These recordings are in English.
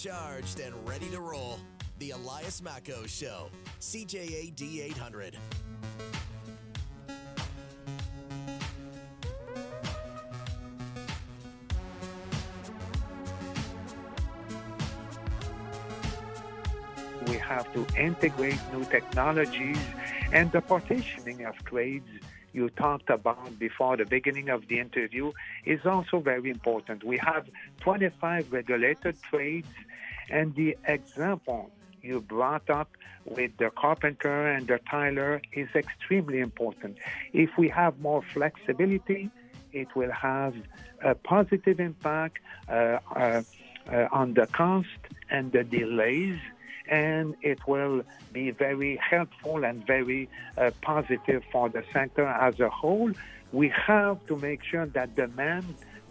charged and ready to roll. The Elias Makos Show, CJAD 800. We have to integrate new technologies, and the partitioning of trades you talked about before the beginning of the interview is also very important. We have 25 regulated trades, and the example you brought up with the carpenter and the tiler is extremely important. If we have more flexibility, it will have a positive impact on the cost and the delays, and it will be very helpful and very positive for the sector as a whole. We have to make sure that the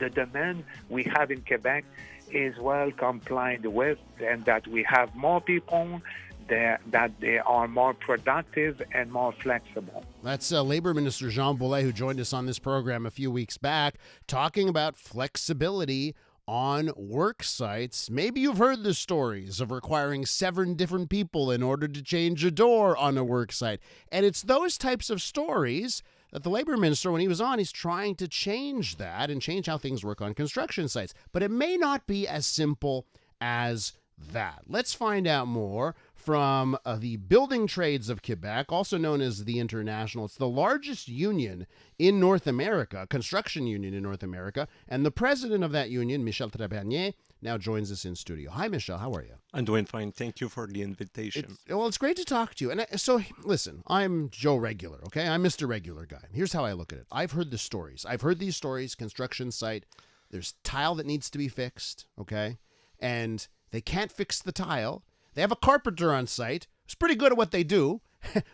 demand we have in Quebec is well complied with, and that we have more people there, that they are more productive and more flexible. That's Labor Minister Jean Boulet, who joined us on this program a few weeks back, talking about flexibility on work sites. Maybe you've heard the stories of requiring 7 different people in order to change a door on a work site. And it's those types of stories that the Labor Minister, when he was on, he's trying to change that and change how things work on construction sites. But it may not be as simple as that. Let's find out more from the Building Trades of Quebec, also known as the International. It's the largest union in North America, construction union in North America, and the president of that union, Michel Trépanier, now joins us in studio. Hi, Michel. How are you? I'm doing fine. Thank you for the invitation. It's great to talk to you. And so, listen, I'm Joe Regular, okay? I'm Mr. Regular Guy. Here's how I look at it. I've heard the stories. I've heard these stories, construction site, there's tile that needs to be fixed, okay? And they can't fix the tile. They have a carpenter on site who's pretty good at what they do,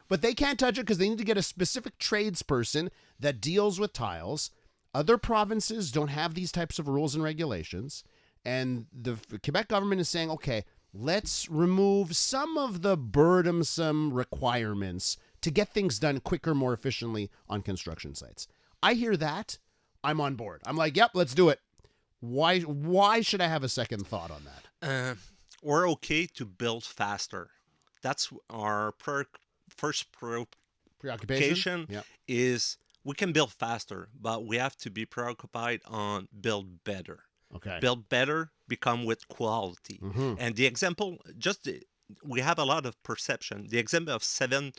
but they can't touch it because they need to get a specific tradesperson that deals with tiles. Other provinces don't have these types of rules and regulations. And the Quebec government is saying, okay, let's remove some of the burdensome requirements to get things done quicker, more efficiently on construction sites. I hear that. I'm on board. I'm like, yep, let's do it. Why should I have a second thought on that? We're okay to build faster. That's our first preoccupation. Yep. Is we can build faster, but we have to be preoccupied on build better. Okay. Build better, become with quality. Mm-hmm. And the example, we have a lot of perception. The example of 7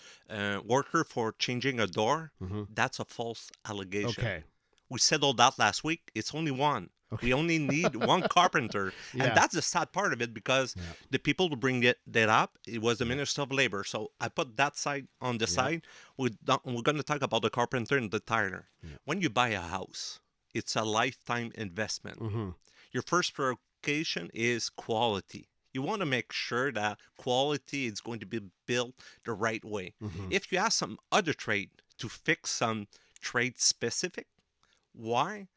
workers for changing a door, that's a false allegation. Okay. We settled that last week. It's only 1. Okay. We only need 1 carpenter. Yeah. And that's the sad part of it, because the people to bring that up, it was the Minister of Labor. So I put that side on the side. We're going to talk about the carpenter and the tiler. Yeah. When you buy a house, it's a lifetime investment. Mm-hmm. Your first preoccupation is quality. You want to make sure that quality is going to be built the right way. Mm-hmm. If you ask some other trade to fix some trade specific, why?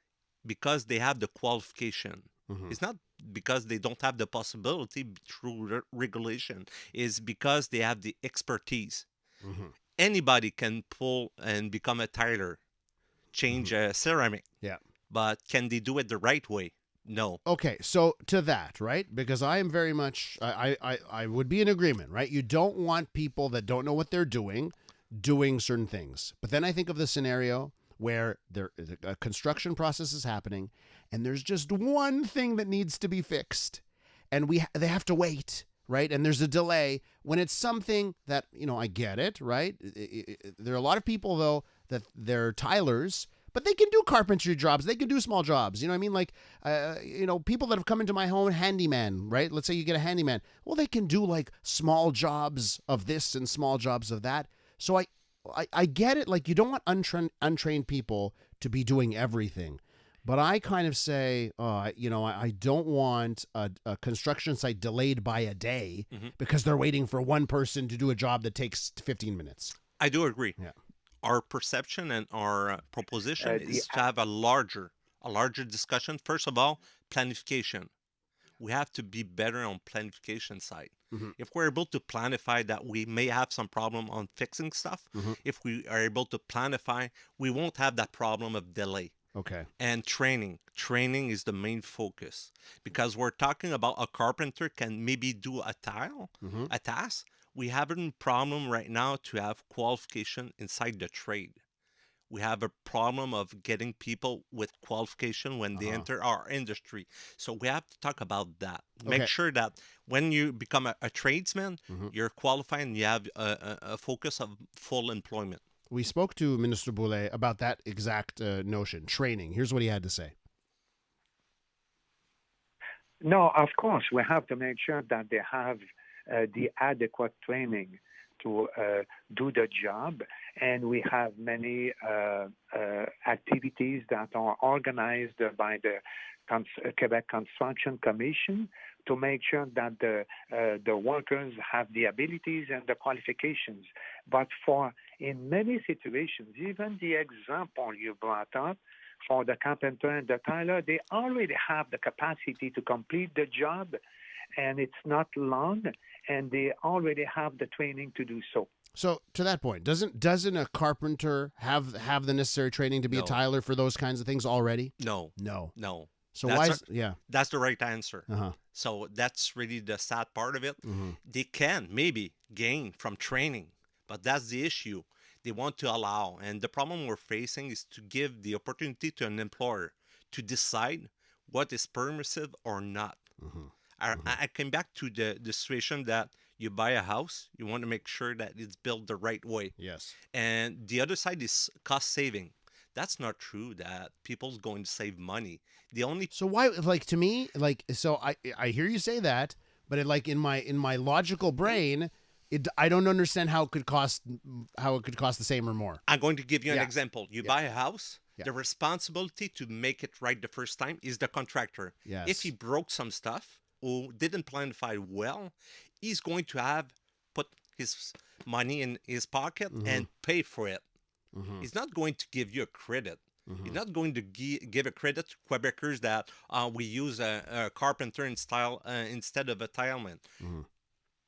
Because they have the qualification. Mm-hmm. It's not because they don't have the possibility through regulation. It's because they have the expertise. Mm-hmm. Anybody can pull and become a tiler, change a ceramic. Yeah. But can they do it the right way? No. Okay, so to that, right? Because I am very much, I would be in agreement, right? You don't want people that don't know what they're doing certain things. But then I think of the scenario where a construction process is happening and there's just one thing that needs to be fixed and they have to wait, right? And there's a delay when it's something that, I get it, right? There are a lot of people, though, that they're tilers, but they can do carpentry jobs. They can do small jobs. You know what I mean? Like, people that have come into my home, handyman, right? Let's say you get a handyman. Well, they can do like small jobs of this and small jobs of that. So I get it. Like, you don't want untrained people to be doing everything. But I kind of say, I don't want a construction site delayed by a day because they're waiting for one person to do a job that takes 15 minutes. I do agree. Yeah. Our perception and our proposition is to have a larger discussion. First of all, planification. We have to be better on planification side. Mm-hmm. If we're able to planify that we may have some problem on fixing stuff, if we are able to planify, we won't have that problem of delay. Okay. and training. Training is the main focus because we're talking about a carpenter can maybe do a tile, a task. We have a problem right now to have qualification inside the trade. We have a problem of getting people with qualification when they enter our industry. So we have to talk about that. Make Okay. sure that when you become a tradesman, you're qualified and you have a focus of full employment. We spoke to Minister Boulet about that exact notion, training. Here's what he had to say. No, of course, we have to make sure that they have the adequate training to do the job. And we have many activities that are organized by the Quebec Construction Commission to make sure that the workers have the abilities and the qualifications. But in many situations, even the example you brought up, for the carpenter and the tiler, they already have the capacity to complete the job, and it's not long, and they already have the training to do so. So to that point, doesn't a carpenter have the necessary training to be a No. tiler for those kinds of things already? No. No. So That's why? That's the right answer. Uh-huh. So that's really the sad part of it. Mm-hmm. They can maybe gain from training, but that's the issue. They want to allow, and the problem we're facing is to give the opportunity to an employer to decide what is permissive or not. I came back to the situation that you buy a house, you want to make sure that it's built the right way. Yes. And the other side is cost saving. That's not true that people's going to save money. The only So why, like, to me, like, so I hear you say that, but it, like, in my logical brain, I don't understand how it could cost the same or more. I'm going to give you an Yeah. example. You buy a house, Yeah. the responsibility to make it right the first time is the contractor. Yes. If he broke some stuff or didn't planify well, he's going to have put his money in his pocket and pay for it. He's not going to give you a credit. He's not going to give a credit to Quebecers that we use a carpenter instead of a tileman.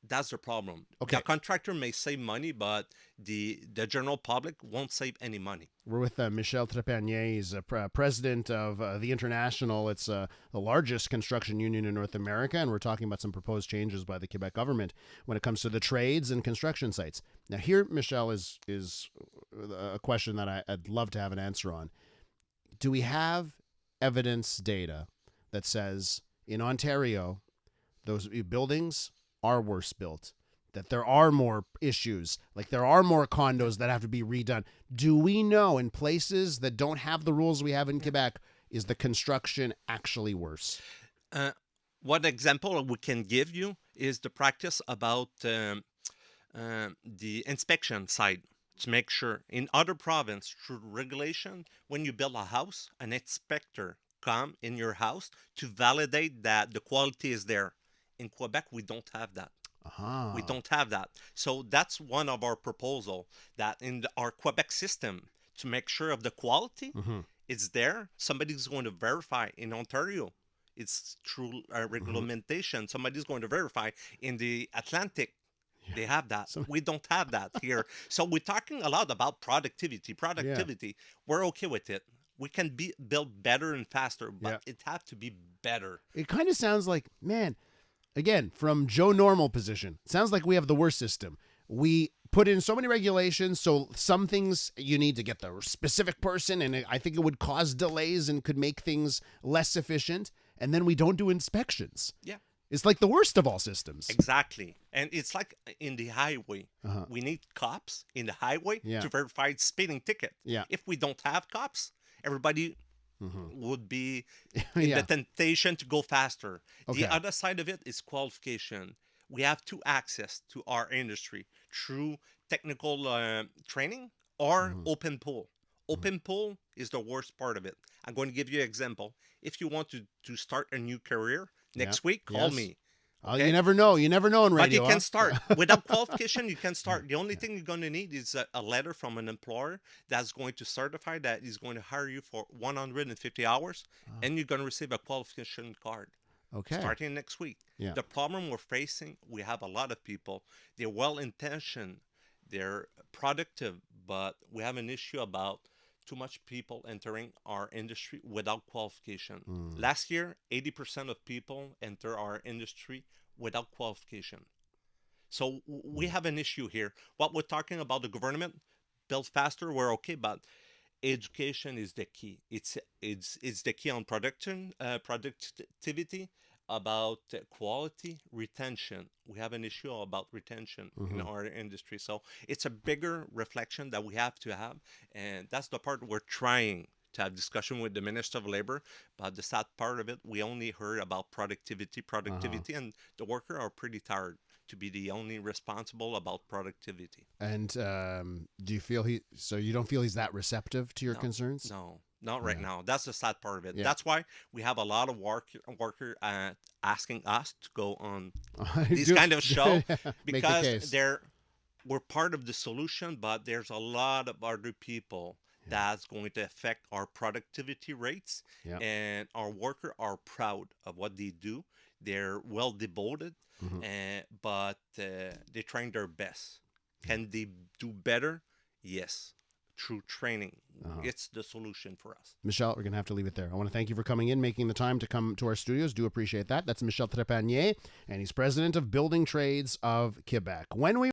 That's the problem. Okay. The contractor may save money, but the general public won't save any money. We're with Michel Trépanier. He's president of the International. It's the largest construction union in North America, and we're talking about some proposed changes by the Quebec government when it comes to the trades and construction sites. Now, here, Michel, is a question that I'd love to have an answer on. Do we have evidence data that says in Ontario those buildings are worse built, that there are more issues, like there are more condos that have to be redone? Do we know in places that don't have the rules we have in Quebec, is the construction actually worse? What example we can give you is the practice about the inspection side to make sure in other provinces through regulation, when you build a house, an inspector come in your house to validate that the quality is there. In Quebec, we don't have that. We don't have that. So that's one of our proposal, that in our Quebec system, to make sure of the quality, it's there. Somebody's going to verify in Ontario. It's through regulation. Somebody's going to verify in the Atlantic. They have that. We don't have that here. So we're talking a lot about productivity. We're okay with it. We can build better and faster, but it has to be better. It kind of sounds like, man, again, from Joe Normal position, it sounds like we have the worst system. We put in so many regulations, so some things you need to get the specific person, and I think it would cause delays and could make things less efficient. And then we don't do inspections. Yeah. It's like the worst of all systems. Exactly. And it's like in the highway. We need cops in the highway to verify speeding ticket. Yeah. If we don't have cops, everybody would be in the temptation to go faster. Okay. The other side of it is qualification. We have to access to our industry through technical training or open pool. Open pool is the worst part of it. I'm going to give you an example. If you want to start a new career next week, call me. Okay? You never know. You never know in radio. But you can start. Without qualification, you can start. The only thing you're going to need is a letter from an employer that's going to certify that he's going to hire you for 150 hours, and you're going to receive a qualification card. Okay. Starting next week. Yeah. The problem we're facing, we have a lot of people. They're well-intentioned. They're productive, but we have an issue about too much people entering our industry without qualification. Last year, 80% of people enter our industry without qualification. So we have an issue here. What we're talking about, the government, build faster, we're okay, but education is the key. It's the key on productivity, about quality, retention. We have an issue about retention in our industry. So it's a bigger reflection that we have to have. And that's the part we're trying to have discussion with the Minister of Labor. But the sad part of it, we only heard about productivity, and the workers are pretty tired to be the only responsible about productivity. And do you feel so you don't feel he's that receptive to your concerns? No, not right now. That's the sad part of it. That's why we have a lot of worker asking us to go on these kind of show because we're part of the solution, but there's a lot of other people that's going to affect our productivity rates, and our workers are proud of what they do. They're well devoted, but they're trying their best. Can they do better? Yes, through training. It's the solution for us. Michel, we're going to have to leave it there. I want to thank you for coming in, making the time to come to our studios. Do appreciate that. That's Michel Trépanier, and he's president of Building Trades of Quebec. When we